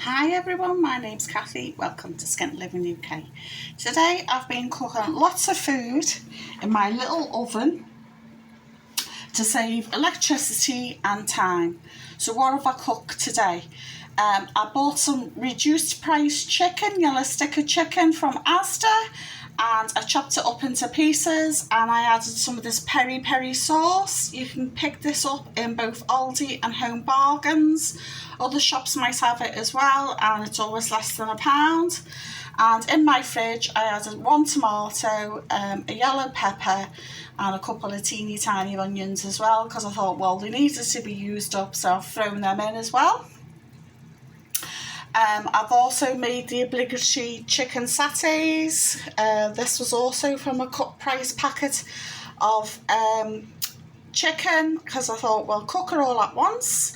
Hi everyone, my name's Kathy. Welcome to Skint Living UK. Today I've been cooking lots of food in my little oven to save electricity and time. So what have I cooked today? I bought some reduced price chicken, yellow sticker chicken from Asda, and I chopped it up into pieces and I added some of this peri peri sauce. You can pick this up in both Aldi and Home Bargains. Other shops might have it as well, and it's always less than £1. And in my fridge I added 1 tomato, a yellow pepper and a couple of teeny tiny onions as well, because I thought, well, they needed to be used up, so I've thrown them in as well. I've also made the obligatory chicken satays. This was also from a cut price packet of chicken, because I thought, well, cook it all at once.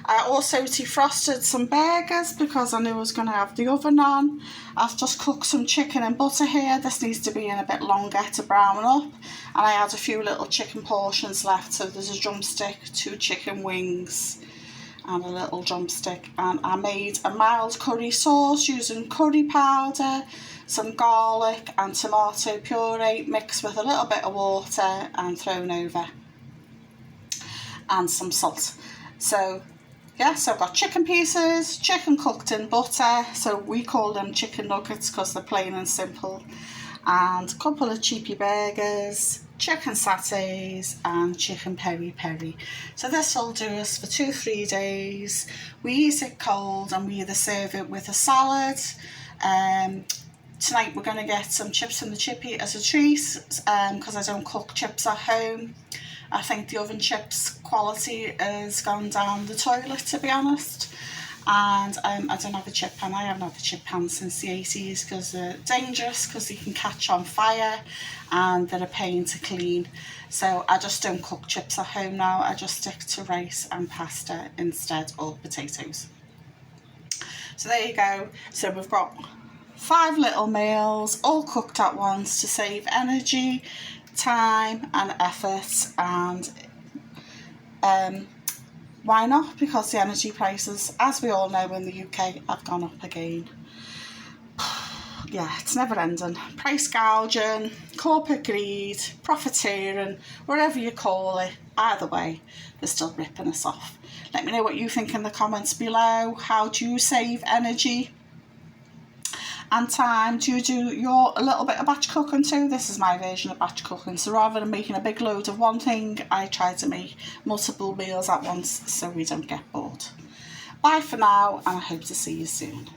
I also defrosted some burgers because I knew I was going to have the oven on. I've just cooked some chicken and butter here. This needs to be in a bit longer to brown up. And I had a few little chicken portions left. So there's a drumstick, 2 chicken wings and a little drumstick. And I made a mild curry sauce using curry powder, some garlic and tomato puree mixed with a little bit of water and thrown over. And some salt. So yeah, so I've got chicken pieces, chicken cooked in butter, so we call them chicken nuggets because they're plain and simple, and a couple of cheapy burgers, chicken satays and chicken peri peri. So this will do us for 2-3 days. We eat it cold and we either serve it with a salad. Tonight we're going to get some chips in the chippy as a treat, because I don't cook chips at home. I think the oven chips quality has gone down the toilet, to be honest. And I don't have a chip pan. I haven't had a chip pan since the 80s because they're dangerous, because they can catch on fire and they're a pain to clean. So I just don't cook chips at home now. I just stick to rice and pasta instead, or potatoes. So there you go. So we've got 5 little meals all cooked at once to save energy, time and effort, and why not, because the energy prices, as we all know in the UK, have gone up again. Yeah, it's never ending. Price gouging, corporate greed, profiteering, whatever you call it, either way, they're still ripping us off. Let me know what you think in the comments below. How do you save energy and time? Do you do your a little bit of batch cooking too? This is my version of batch cooking. So rather than making a big load of one thing, I try to make multiple meals at once so we don't get bored. Bye for now, and I hope to see you soon.